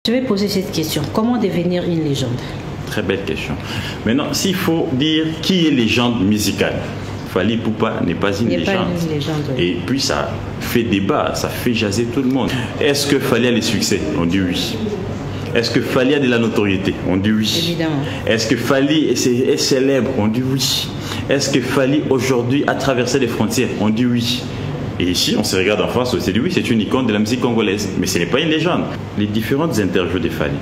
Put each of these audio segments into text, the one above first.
Je vais poser cette question. Comment devenir une légende? Très belle question. Maintenant, s'il faut dire qui est légende musicale, Fally Ipupa n'est pas une légende. Oui. Et puis ça fait débat, ça fait jaser tout le monde. Est-ce que Fally a les succès? On dit oui. Est-ce que Fally a de la notoriété? On dit oui. Évidemment. Est-ce que Fally est célèbre? On dit oui. Est-ce que Fally aujourd'hui a traversé les frontières? On dit oui. Et ici, on se regarde en face, on se dit oui, c'est une icône de la musique congolaise. Mais ce n'est pas une légende. Les différentes interviews de Fally,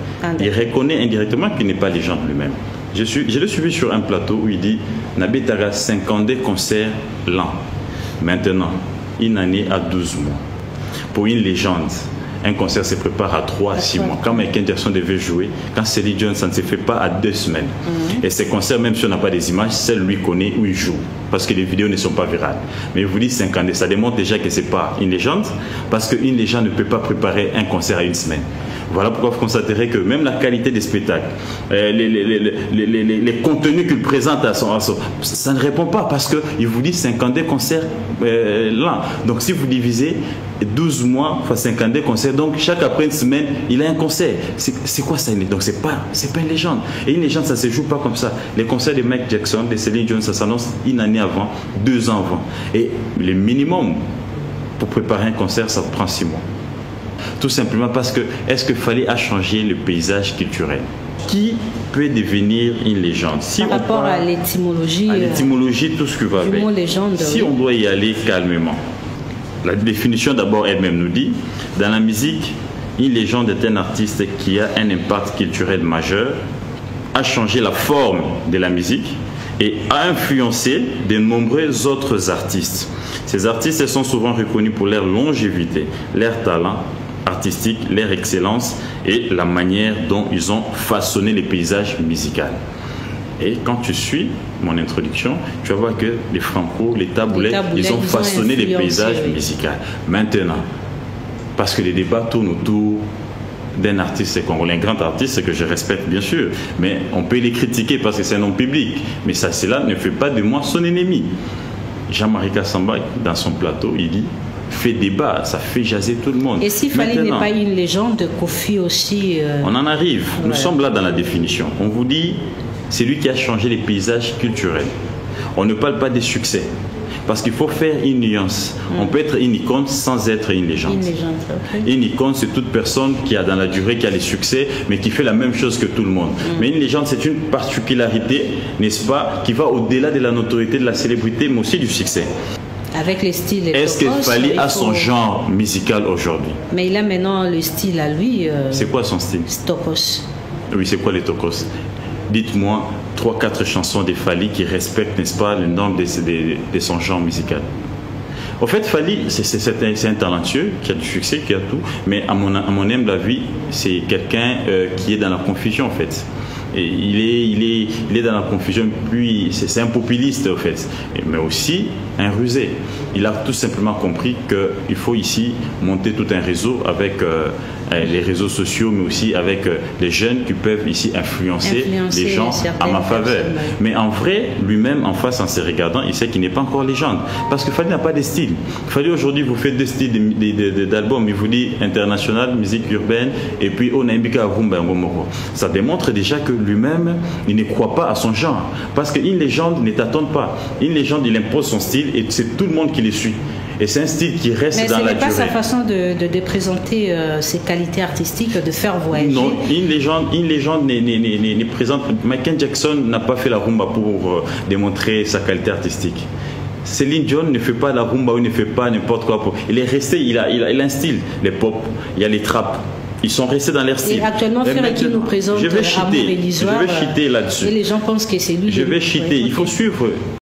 il reconnaît indirectement qu'il n'est pas légende lui-même. Je l'ai suivi sur un plateau où il dit Nabetara 50 concerts l'an. Maintenant, une année à 12 mois. Pour une légende, un concert se prépare à 3 à 6 mois. Quand Michael Jackson devait jouer, quand Celine Dion, ça ne se fait pas à 2 semaines. Et ces concerts, même si on n'a pas des images, seul lui connaît où il joue. Parce que les vidéos ne sont pas virales. Mais vous dites 5 ans, ça démontre déjà que ce n'est pas une légende. Parce qu'une légende ne peut pas préparer un concert à 1 semaine. Voilà pourquoi vous constaterez que même la qualité des spectacles, les contenus qu'il présente ça ne répond pas parce qu'il vous dit 50 concerts là. Donc si vous divisez 12 mois fois 50 concerts, donc chaque après 1 semaine, il a un concert. C'est quoi ça? Donc c'est pas une légende. Et une légende, ça ne se joue pas comme ça. Les concerts de Michael Jackson, de Celine Dion, ça s'annonce une année avant, 2 ans avant. Et le minimum pour préparer un concert, ça prend 6 mois. Tout simplement parce que, est-ce que Fally a changé le paysage culturel? Qui peut devenir une légende? Si par rapport à l'étymologie. À l'étymologie, tout ce que va avec. Légende, si on doit y aller calmement. La définition d'abord elle-même nous dit, dans la musique, une légende est un artiste qui a un impact culturel majeur, a changé la forme de la musique et a influencé de nombreux autres artistes. Ces artistes sont souvent reconnus pour leur longévité, leur talent artistique, leur excellence et la manière dont ils ont façonné les paysages musicaux. Et quand tu suis mon introduction, tu vas voir que les Franco, les Taboulets, ils ont façonné les paysages musicaux. Maintenant, parce que les débats tournent autour d'un artiste congolais, un grand artiste que je respecte bien sûr, mais on peut les critiquer parce que c'est un homme public. Mais cela ne fait pas de moi son ennemi. Jean-Marie Kassamba, dans son plateau, il dit fait débat, ça fait jaser tout le monde. Et si Fally n'est pas une légende, Kofi aussi... On en arrive. Nous sommes là dans la définition. On vous dit, c'est lui qui a changé les paysages culturels. On ne parle pas des succès. Parce qu'il faut faire une nuance. On peut être une icône sans être une légende. Une icône, c'est toute personne qui a dans la durée, qui a les succès, mais qui fait la même chose que tout le monde. Mais une légende, c'est une particularité, n'est-ce pas, qui va au-delà de la notoriété, de la célébrité, mais aussi du succès. Avec les styles. Est-ce que Fally a son genre musical aujourd'hui? Mais il a maintenant le style à lui. C'est quoi son style? Tokos. Oui, c'est quoi les tokos? Dites-moi 3-4 chansons de Fally qui respectent, n'est-ce pas, le nom de son genre musical. Au fait, Fally, c'est un talentueux qui a du succès, qui a tout, mais à mon humble avis, c'est quelqu'un qui est dans la confusion, en fait. Et il est dans la confusion, puis c'est un populiste en fait, mais aussi un rusé. Il a tout simplement compris qu'il faut ici monter tout un réseau avec les réseaux sociaux, mais aussi avec les jeunes qui peuvent ici influencer les gens à ma faveur. Mais en vrai, lui-même, en face, en se regardant, il sait qu'il n'est pas encore légende. Parce que Fally n'a pas de style. Fally aujourd'hui, vous faites 2 styles d'albums, il vous dit international, musique urbaine, et puis on a Mbika Rumba Ngomoro. Ça démontre déjà que lui-même, il ne croit pas à son genre. Parce qu'une légende ne t'attend pas. Une légende, il impose son style et c'est tout le monde qui le suit. Et c'est un style qui reste dans la durée. Mais ce n'est pas sa façon de présenter ses qualités artistiques, de faire voyager. Non, une légende ne présente... Michael Jackson n'a pas fait la rumba pour démontrer sa qualité artistique. Céline Dion ne fait pas la rumba ou ne fait pas n'importe quoi. Il est resté, il a un style. Les pop, il y a les trap. Ils sont restés dans leur style. Et actuellement, qui nous présente Amour Illusoire. Je vais chuter là-dessus. Et les gens pensent que c'est lui. Je vais chuter. Il faut suivre.